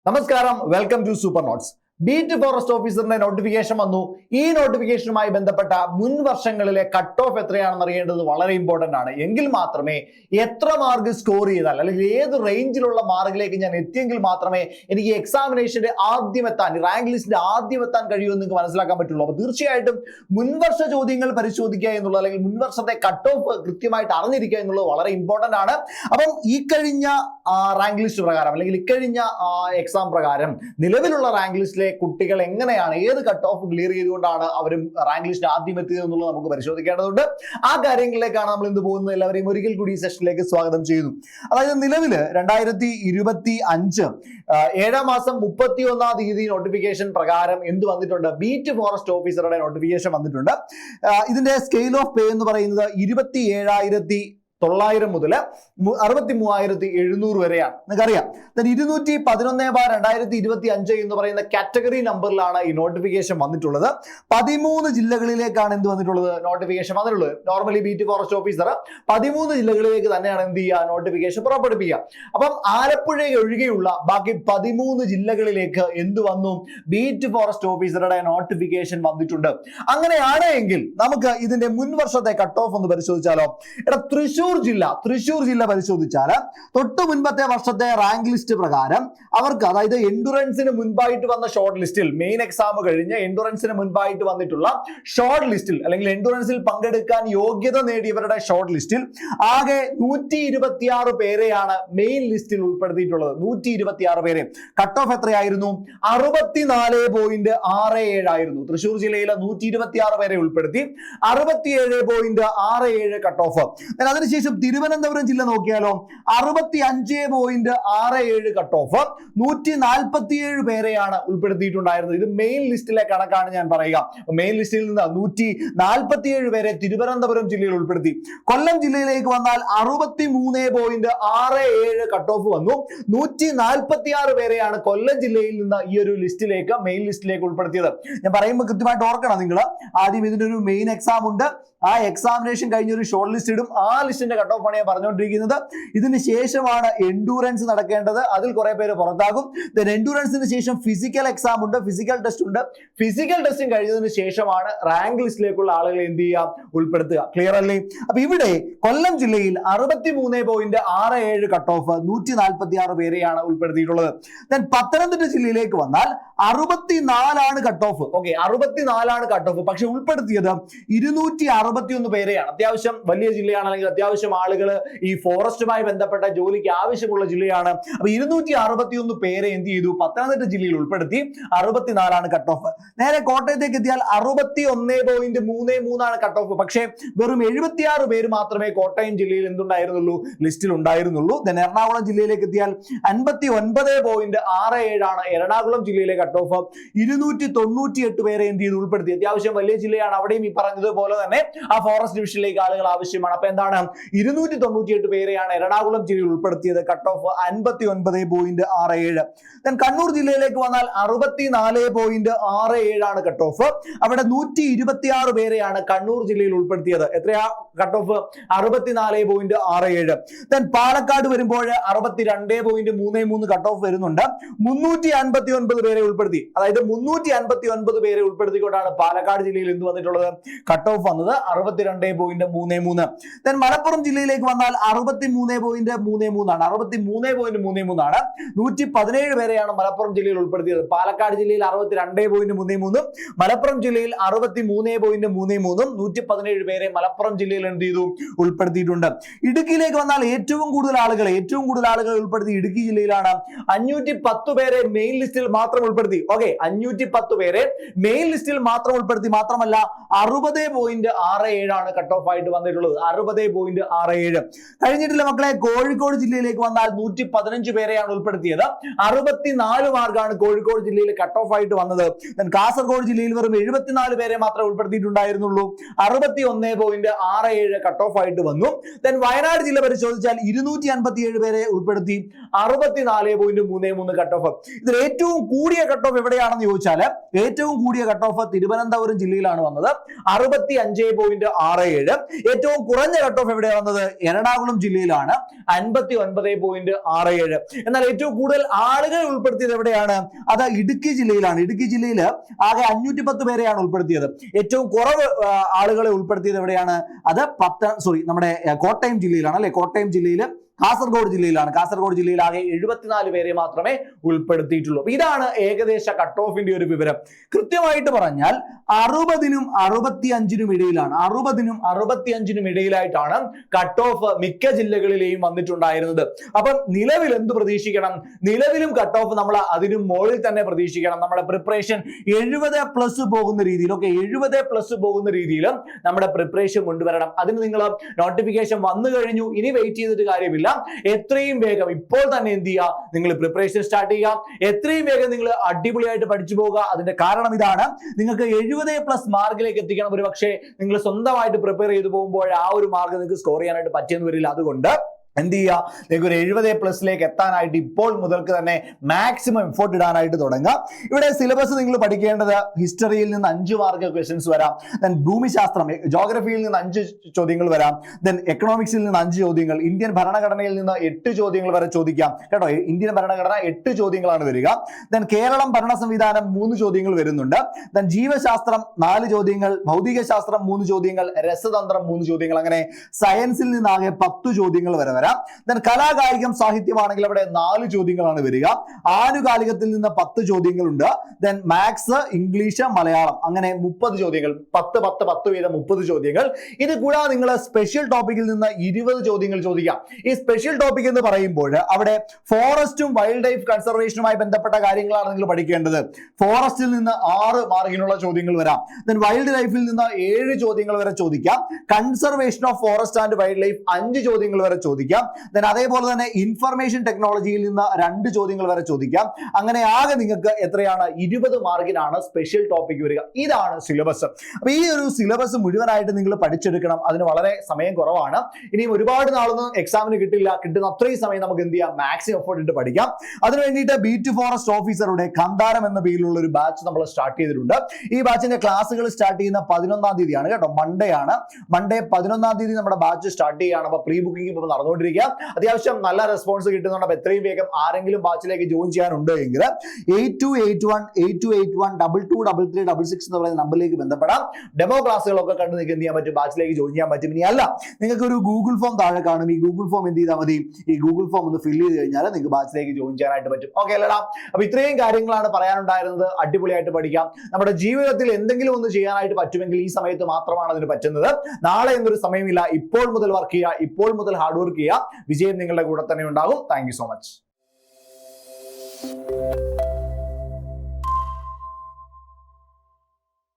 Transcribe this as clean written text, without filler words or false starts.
നമസ്കാരം, welcome to super notes. Beat forest ഓഫീസറിന്റെ notification വന്നു. ഈ നോട്ടിഫിക്കേഷനുമായി ബന്ധപ്പെട്ട മുൻ വർഷങ്ങളിലെ കട്ട് ഓഫ് എത്രയാണെന്ന് അറിയേണ്ടത് വളരെ ഇമ്പോർട്ടന്റ് ആണ്. എങ്കിൽ മാത്രമേ എത്ര മാർക്ക് സ്കോർ ചെയ്താൽ അല്ലെങ്കിൽ ഏത് റേഞ്ചിലുള്ള മാർക്കിലേക്ക് ഞാൻ എത്തിയെങ്കിൽ മാത്രമേ എനിക്ക് എക്സാമിനേഷന്റെ ആദ്യം എത്താൻ, റാങ്ക് ലിസ്റ്റിന്റെ ആദ്യം എത്താൻ കഴിയുമെന്ന് നിങ്ങൾക്ക് മനസ്സിലാക്കാൻ പറ്റുള്ളൂ. അപ്പോൾ തീർച്ചയായിട്ടും മുൻവർഷ ചോദ്യങ്ങൾ പരിശോധിക്കുക എന്നുള്ളത് അല്ലെങ്കിൽ മുൻവർഷത്തെ കട്ട് ഓഫ് കൃത്യമായിട്ട് അറിഞ്ഞിരിക്കുക എന്നുള്ളത് വളരെ ഇമ്പോർട്ടന്റ് ആണ്. അപ്പം ഈ കഴിഞ്ഞ റാങ്ക് ലിസ്റ്റ് പ്രകാരം അല്ലെങ്കിൽ ഇക്കഴിഞ്ഞ എക്സാം പ്രകാരം നിലവിലുള്ള റാങ്ക് ലിസ്റ്റിലെ കുട്ടികൾ എങ്ങനെയാണ്, ഏത് കട്ട് ഓഫ് ക്ലിയർ ചെയ്തുകൊണ്ടാണ് അവരും റാങ്ക് ലിസ്റ്റ് ആദ്യം എത്തിയത് എന്നുള്ളത് നമുക്ക് പരിശോധിക്കേണ്ടതുണ്ട്. ആ കാര്യങ്ങളിലേക്കാണ് നമ്മൾ ഇന്ന് പോകുന്നത്. എല്ലാവരെയും ഒരിക്കൽ കൂടി ഈ സെഷനിലേക്ക് സ്വാഗതം ചെയ്യുന്നു. അതായത് നിലവില് 2025 7 മാസം 31 തീയതി നോട്ടിഫിക്കേഷൻ പ്രകാരം എന്ത് വന്നിട്ടുണ്ട്? ബീറ്റ് ഫോറസ്റ്റ് ഓഫീസറുടെ നോട്ടിഫിക്കേഷൻ വന്നിട്ടുണ്ട്. ഇതിന്റെ സ്കെയിൽ ഓഫ് പേ എന്ന് പറയുന്നത് 27,900 മുതൽ 63,700 വരെയാണ്. നിങ്ങൾക്കറിയാം 211/2025 എന്ന് പറയുന്ന കാറ്റഗറി നമ്പറിലാണ് ഈ നോട്ടിഫിക്കേഷൻ വന്നിട്ടുള്ളത്. 13 ജില്ലകളിലേക്കാണ് എന്ത് വന്നിട്ടുള്ളത്? നോട്ടിഫിക്കേഷൻ വന്നിട്ടുള്ളത്. നോർമലി ബീറ്റ് ഫോറസ്റ്റ് ഓഫീസർ 13 ജില്ലകളിലേക്ക് തന്നെയാണ് എന്ത് ചെയ്യുക? നോട്ടിഫിക്കേഷൻ പുറപ്പെടുപ്പിക്കുക. അപ്പം ആലപ്പുഴ ഒഴികെയുള്ള ബാക്കി 13 ജില്ലകളിലേക്ക് എന്ത് വന്നു? ബീറ്റ് ഫോറസ്റ്റ് ഓഫീസറുടെ നോട്ടിഫിക്കേഷൻ വന്നിട്ടുണ്ട്. അങ്ങനെയാണ് എങ്കിൽ നമുക്ക് ഇതിന്റെ മുൻ വർഷത്തെ കട്ട് ഓഫ് ഒന്ന് പരിശോധിച്ചാലോ? തൃശൂർ ജില്ല പരിശോധിച്ചാൽ തൊട്ട് മുൻപത്തെ വർഷത്തെ റാങ്ക് ലിസ്റ്റ് പ്രകാരം അവർക്ക്, അതായത് എൻഡുറൻസിന് മുൻപായിട്ട് വന്ന ഷോർട്ട് ലിസ്റ്റിൽ, മെയിൻ എക്സാം കഴിഞ്ഞ് എൻഡുറൻസിന് മുൻപായിട്ട് വന്നിട്ടുള്ള ഷോർട്ട് ലിസ്റ്റിൽ അല്ലെങ്കിൽ എൻഡുറൻസിൽ പങ്കെടുക്കാൻ യോഗ്യത നേടിയവരുടെ ഷോർട്ട് ലിസ്റ്റിൽ ആകെ 126 പേരെയാണ് മെയിൻ ലിസ്റ്റിൽ ഉൾപ്പെടുത്തിയിട്ടുള്ളത്. 126 പേരെ. കട്ട് ഓഫ് എത്രയായിരുന്നു? 64.67 ആയിരുന്നു. തൃശൂർ ജില്ലയിലെ 126 പേരെ ഉൾപ്പെടുത്തി 67.67 കട്ട് ഓഫ്. അതിനുശേഷം തിരുവനന്തപുരം ജില്ല നോക്കിയാലോ? 65.67 കട്ട് ഓഫ്. 147 പേരെയാണ് ഉൾപ്പെടുത്തിയിട്ടുണ്ടായിരുന്നത്. ഇത് മെയിൻ ലിസ്റ്റിലെ കണക്കാണ് ഞാൻ പറയുക. മെയിൻ ലിസ്റ്റിൽ നിന്ന് 147 പേരെ തിരുവനന്തപുരം ജില്ലയിൽ ഉൾപ്പെടുത്തി. കൊല്ലം ജില്ലയിലേക്ക് വന്നാൽ 63.67 കട്ട് ഓഫ് വന്നു. 146 പേരെയാണ് കൊല്ലം ജില്ലയിൽ നിന്ന് ഈ ഒരു ലിസ്റ്റിലേക്ക്, മെയിൻ ലിസ്റ്റിലേക്ക് ഉൾപ്പെടുത്തിയത്. ഞാൻ പറയുമ്പോൾ കൃത്യമായിട്ട് ഓർക്കണം നിങ്ങൾ. ആദ്യം ഇതിന്റെ ഒരു മെയിൻ എക്സാം ഉണ്ട്. ആ എക്സാമിനേഷൻ കഴിഞ്ഞ ഒരു ഷോർട്ട് ലിസ്റ്റ് ഇടും. ആ ലിസ്റ്റിന്റെ കട്ട് ഓഫ് ആണ് ഞാൻ പറഞ്ഞുകൊണ്ടിരിക്കുന്നത്. ഇതിന് ശേഷമാണ് എൻഡൂറൻസ് നടക്കേണ്ടത്. അതിൽ കുറെ പേര് പുറത്താകും. എൻഡൂറൻസിന് ശേഷം ഫിസിക്കൽ എക്സാം ഉണ്ട്, ഫിസിക്കൽ ടെസ്റ്റ് ഉണ്ട്. ഫിസിക്കൽ ടെസ്റ്റും കഴിഞ്ഞതിന് ശേഷമാണ് റാങ്ക് ലിസ്റ്റിലേക്കുള്ള ആളുകളെ എന്ത് ചെയ്യുക? ഉൾപ്പെടുത്തുക. ക്ലിയർ അല്ലേ? അപ്പൊ ഇവിടെ കൊല്ലം ജില്ലയിൽ 63.67 കട്ട് ഓഫ്, 146 പേരെയാണ് ഉൾപ്പെടുത്തിയിട്ടുള്ളത്. ദെൻ പത്തനംതിട്ട ജില്ലയിലേക്ക് വന്നാൽ 64 cut off. Okay, 64 cut off. പക്ഷെ ഉൾപ്പെടുത്തിയത് 261 പേരെയാണ്. അത്യാവശ്യം വലിയ ജില്ലയാണ്, അല്ലെങ്കിൽ അത്യാവശ്യം ആളുകൾ ഈ ഫോറസ്റ്റുമായി ബന്ധപ്പെട്ട ജോലിക്ക് ആവശ്യമുള്ള ജില്ലയാണ്. അപ്പൊ 261 പേരെ എന്ത് ചെയ്തു? പത്തനംതിട്ട ജില്ലയിൽ ഉൾപ്പെടുത്തി. 64 കട്ട് ഓഫ്. നേരെ കോട്ടയത്തേക്ക് എത്തിയാൽ 61.33 കട്ട് ഓഫ്. പക്ഷേ വെറും 76 പേര് മാത്രമേ കോട്ടയം ജില്ലയിൽ എന്തുണ്ടായിരുന്നുള്ളൂ? ലിസ്റ്റിൽ ഉണ്ടായിരുന്നുള്ളൂ. ദെൻ എറണാകുളം ജില്ലയിലേക്ക് എത്തിയാൽ 59.67 ആണ് എറണാകുളം ജില്ലയിലെ കട്ട് ഓഫ്. 298 പേരെ എന്ത് ചെയ്തു? ഉൾപ്പെടുത്തി. അത്യാവശ്യം വലിയ ജില്ലയാണ്. അവിടെയും ഈ പറഞ്ഞതുപോലെ തന്നെ ആ ഫോറസ്റ്റ് ഡിവിഷനിലേക്ക് ആളുകൾ ആവശ്യമാണ്. അപ്പൊ എന്താണ്? 298 പേരെയാണ് എറണാകുളം ജില്ലയിൽ ഉൾപ്പെടുത്തിയത്. Cut off 59.67. ദെൻ കണ്ണൂർ ജില്ലയിലേക്ക് വന്നാൽ 64.67 ആണ് കട്ട് ഓഫ്. അവിടെ 126 പേരെയാണ് കണ്ണൂർ ജില്ലയിൽ ഉൾപ്പെടുത്തിയത്. എത്രയാ കട്ട് ഓഫ്? 64.67. ദെൻ പാലക്കാട് വരുമ്പോൾ 62.33 കട്ട് ഓഫ് വരുന്നുണ്ട്. 359 പേരെ ഉൾപ്പെടുത്തി. അതായത് 359 പേരെ ഉൾപ്പെടുത്തിക്കൊണ്ടാണ് പാലക്കാട് ജില്ലയിൽ എന്ത് വന്നിട്ടുള്ളത്? കട്ട് ഓഫ് വന്നത് 62.33. ദെൻ മലപ്പുറം ജില്ലയിലേക്ക് വന്നാൽ 63.33 ആണ്. 63.33 ആണ്. 117 പേരെയാണ് മലപ്പുറം ജില്ലയിൽ ഉൾപ്പെടുത്തിയത്. പാലക്കാട് ജില്ലയിൽ 62.33, മലപ്പുറം ജില്ലയിൽ 63.33, 117 പേരെ മലപ്പുറം ജില്ലയിൽ എന്ത് ചെയ്തു? ഉൾപ്പെടുത്തിയിട്ടുണ്ട്. ഇടുക്കിയിലേക്ക് വന്നാൽ ഏറ്റവും കൂടുതൽ ആളുകളെ ഉൾപ്പെടുത്തി ഇടുക്കി ജില്ലയിലാണ്. 510 പേരെ മെയിൻ ലിസ്റ്റിൽ മാത്രം ഉൾപ്പെടുത്തി. ഓക്കെ, 510 പേരെ മെയിൻ ലിസ്റ്റിൽ മാത്രം ഉൾപ്പെടുത്തി. മാത്രമല്ല 60.67 ആണ് കട്ട് ഓഫ് ആയിട്ട് വന്നിട്ടുള്ളത്. 60.67 കഴിഞ്ഞിട്ടില്ല മക്കളെ. കോഴിക്കോട് ജില്ലയിലേക്ക് വന്നാൽ 115 പേരെയാണ് ഉൾപ്പെടുത്തിയത്. 64 മാർക്കാണ് കോഴിക്കോട് ജില്ലയിൽ കട്ട് ഓഫ് ആയിട്ട് വന്നത്. കാസർഗോഡ് ജില്ലയിൽ വെറും 74 പേരെ മാത്രമേ ഉൾപ്പെടുത്തിയിട്ടുണ്ടായിരുന്നുള്ളൂ. 61.67 കട്ട് ഓഫ് ആയിട്ട് വന്നു. ദെൻ വയനാട് ജില്ല പരിശോധിച്ചാൽ 257 പേരെ ഉൾപ്പെടുത്തി. 64.33 കട്ട് ഓഫ്. ഇതിൽ ഏറ്റവും കൂടിയ കട്ട് ഓഫ് എവിടെയാണെന്ന് ചോദിച്ചാൽ ഏറ്റവും കൂടിയ കട്ട് ഓഫ് തിരുവനന്തപുരം ജില്ലയിലാണ് വന്നത്. 65.67 59.67. ഏറ്റവും കുറഞ്ഞ കട്ട് ഓഫ് എവിടെയാണ് വന്നത്? എറണാകുളം ജില്ലയിലാണ്, 59.67. എന്നാൽ ഏറ്റവും കൂടുതൽ ആളുകൾ ഉൾപ്പെടുത്തിയത് എവിടെയാണ്? അത് ഇടുക്കി ജില്ലയിലാണ്. ഇടുക്കി ജില്ലയിൽ ആകെ 510 പേരെയാണ് ഉൾപ്പെടുത്തിയത്. ഏറ്റവും കുറവ് ആളുകളെ ഉൾപ്പെടുത്തിയത് എവിടെയാണ്? അത് നമ്മുടെ കോട്ടയം ജില്ലയിലാണ് അല്ലെ. കോട്ടയം ജില്ലയിൽ, കാസർഗോഡ് ജില്ലയിലാണ്. കാസർഗോഡ് ജില്ലയിൽ ആകെ 74 പേരെ മാത്രമേ ഉൾപ്പെടുത്തിയിട്ടുള്ളൂ. ഇതാണ് ഏകദേശ കട്ട് ഓഫിന്റെ ഒരു വിവരം. കൃത്യമായിട്ട് പറഞ്ഞാൽ 60നും 65നും ഇടയിലാണ്, 60നും 65നും ഇടയിലായിട്ടാണ് കട്ട് ഓഫ് മിക്ക ജില്ലകളിലെയും വന്നിട്ടുണ്ടായിരുന്നത്. അപ്പം നിലവിൽ എന്ത് പ്രതീക്ഷിക്കണം? നിലവിലും കട്ട് ഓഫ് നമ്മൾ അതിനും മുകളിൽ തന്നെ പ്രതീക്ഷിക്കണം. നമ്മുടെ പ്രിപ്പറേഷൻ 70+ പോകുന്ന രീതിയിൽ, 70+ പോകുന്ന രീതിയിലും നമ്മുടെ പ്രിപ്പറേഷൻ കൊണ്ടുവരണം. അതിന് നിങ്ങൾ നോട്ടിഫിക്കേഷൻ വന്നു കഴിഞ്ഞു, ഇനി വെയിറ്റ് ചെയ്തിട്ട് കാര്യമില്ല. എത്രയും വേഗം ഇപ്പോൾ തന്നെ എന്ത് ചെയ്യുക? നിങ്ങൾ പ്രിപ്പറേഷൻ സ്റ്റാർട്ട് ചെയ്യുക. എത്രയും വേഗം നിങ്ങൾ അടിപൊളിയായിട്ട് പഠിച്ചു പോകുക. അതിന്റെ കാരണം ഇതാണ്, നിങ്ങൾക്ക് 70+ മാർക്കിലേക്ക് എത്തിക്കണം. ഒരു പക്ഷേ നിങ്ങൾ സ്വന്തമായിട്ട് പ്രിപ്പയർ ചെയ്തു പോകുമ്പോൾ ആ ഒരു മാർക്ക് നിങ്ങൾക്ക് സ്കോർ ചെയ്യാനായിട്ട് പറ്റിയെന്ന് വരില്ല. അതുകൊണ്ട് എന്ത് ചെയ്യുക? നിങ്ങൾക്ക് ഒരു 70+ലേക്ക് എത്താനായിട്ട് ഇപ്പോൾ മുതൽക്ക് തന്നെ മാക്സിമം എഫോർട്ട് ഇടാനായിട്ട് തുടങ്ങുക. ഇവിടെ സിലബസ് നിങ്ങൾ പഠിക്കേണ്ടത് ഹിസ്റ്ററിയിൽ നിന്ന് 5 മാർക്ക് ക്വസ്റ്റ്യൻസ് വരാം, ദെൻ ഭൂമിശാസ്ത്രം ജോഗ്രഫിയിൽ നിന്ന് 5 ചോദ്യങ്ങൾ വരാം, ദെൻ എക്കണോമിക്സിൽ നിന്ന് 5 ചോദ്യങ്ങൾ, ഇന്ത്യൻ ഭരണഘടനയിൽ നിന്ന് 8 ചോദ്യങ്ങൾ വരെ ചോദിക്കാം കേട്ടോ. ഇന്ത്യൻ ഭരണഘടന 8 ചോദ്യങ്ങളാണ് വരിക. ദെൻ കേരളം ഭരണ സംവിധാനം 3 ചോദ്യങ്ങൾ വരുന്നുണ്ട്. ദെൻ ജീവശാസ്ത്രം 4 ചോദ്യങ്ങൾ, ഭൗതികശാസ്ത്രം 3 ചോദ്യങ്ങൾ, രസതന്ത്രം 3 ചോദ്യങ്ങൾ, അങ്ങനെ സയൻസിൽ നിന്നാകെ 10 ചോദ്യങ്ങൾ വരെ വരാം. ദെൻ കലാകായികം സാഹിത്യമാണെങ്കിൽ അവിടെ 4 ചോദ്യങ്ങളാണ് വരിക. ആനുകാലികത്തിൽ നിന്ന് 10 ചോദ്യങ്ങളുണ്ട്. ദെൻ മാത്സ്, ഇംഗ്ലീഷ്, മലയാളം, അങ്ങനെ 30 ചോദ്യങ്ങൾ, 10 വീതം 30 ചോദ്യങ്ങൾ. ഇത് കൂടാതെ നിങ്ങൾ സ്പെഷ്യൽ ടോപ്പിക്കിൽ നിന്ന് 20 ചോദ്യങ്ങൾ ചോദിക്കാം. ഈ സ്പെഷ്യൽ ടോപ്പിക് എന്ന് പറയുമ്പോൾ അവിടെ ഫോറസ്റ്റും വൈൽഡ് ലൈഫ് കൺസർവേഷനുമായി ബന്ധപ്പെട്ട കാര്യങ്ങളാണ് നിങ്ങൾ പഠിക്കേണ്ടത്. ഫോറസ്റ്റിൽ നിന്ന് 6 മാർക്കിനുള്ള ചോദ്യങ്ങൾ വരാം. ദെൻ വൈൽഡ് ലൈഫിൽ നിന്ന് 7 ചോദ്യങ്ങൾ വരെ ചോദിക്കാം. Conservation of forest and wild life 5 ചോദ്യങ്ങൾ വരെ ചോദിക്കാം. അതേപോലെ തന്നെ ഇൻഫർമേഷൻ ടെക്നോളജിയിൽ നിന്ന് 2 ചോദ്യങ്ങൾ വരെ ചോദിക്കാം. അങ്ങനെ ആകെ നിങ്ങൾക്ക് എത്രയാണ്? 20 മാർക്കിനാണ് സ്പെഷ്യൽ ടോപ്പിക് വരിക. ഇതാണ് സിലബസ്. അപ്പൊ ഈ ഒരു സിലബസ് മുഴുവനായിട്ട് നിങ്ങൾ പഠിച്ചെടുക്കണം. അതിന് വളരെ സമയം കുറവാണ്. ഇനിയും ഒരുപാട് നാളൊന്നും എക്സാമിന് കിട്ടില്ല. കിട്ടുന്ന അത്രയും സമയം നമുക്ക് എന്ത് ചെയ്യാം? മാക്സിമം എഫോർട്ട് ഇട്ട് പഠിക്കാം. അതിന് വേണ്ടിയിട്ട് ബീറ്റ് ഫോറസ്റ്റ് ഓഫീസറുടെ കന്താരം എന്ന പേരിലുള്ള ഒരു ബാച്ച് നമ്മൾ സ്റ്റാർട്ട് ചെയ്തിട്ടുണ്ട്. ഈ ബാച്ചിന്റെ ക്ലാസ്സുകൾ സ്റ്റാർട്ട് ചെയ്യുന്ന 11-ാം തീയതിയാണ് കേട്ടോ. മൺഡേ ആണ്. മൺഡേ 11-ാം തീയതി നമ്മുടെ ബാച്ച് സ്റ്റാർട്ട് ചെയ്യുകയാണ്. അപ്പൊ പ്രീ ബുക്കിംഗ് ഇപ്പോൾ നടന്നുകൊണ്ടിരിക്കുക. അത്യാവശ്യം നല്ല റെസ്പോൺസ് കിട്ടുന്നുണ്ട്. അപ്പൊ എത്രയും വേഗം ആരെങ്കിലും ബാച്ചിലേക്ക് ജോയിൻ ചെയ്യാനുണ്ട് എങ്കിൽ 8281 എന്ന് പറയുന്ന നമ്പറിലേക്ക് ബന്ധപ്പെടാം. ഡെമോ ക്ലാസ്സുകളൊക്കെ കണ്ട് നിങ്ങൾക്ക് എന്ത് ചെയ്യാൻ പറ്റും? ബാച്ചിലേക്ക് ജോയിൻ ചെയ്യാൻ പറ്റും. ഇനി അല്ല, നിങ്ങൾക്ക് ഒരു ഗൂഗിൾ ഫോം താഴെ കാണും. ഈ ഗൂഗിൾ ഫോം എന്ത് ചെയ്താൽ മതി? ഈ ഗൂഗിൾ ഫോം ഒന്ന് ഫില്ല് ചെയ്ത് കഴിഞ്ഞാൽ നിങ്ങൾക്ക് ബാച്ചിലേക്ക് ജോയിൻ ചെയ്യാനായിട്ട് പറ്റും. ഓക്കെ അല്ലടാ? അപ്പൊ ഇത്രയും കാര്യങ്ങളാണ് പറയാനുണ്ടായിരുന്നത്. അടിപൊളിയായിട്ട് പഠിക്കാം. നമ്മുടെ ജീവിതത്തിൽ എന്തെങ്കിലും ഒന്ന് ചെയ്യാനായിട്ട് പറ്റുമെങ്കിൽ ഈ സമയത്ത് മാത്രമാണ് അതിന് പറ്റുന്നത്. നാളെ എന്നൊരു സമയമില്ല. ഇപ്പോൾ മുതൽ വർക്ക് ചെയ്യുക, ഇപ്പോൾ മുതൽ ഹാർഡ് വർക്ക് ചെയ്യുക. വിജയം നിങ്ങളുടെ കൂടെ തന്നെ ഉണ്ടാകും. Thank you so much.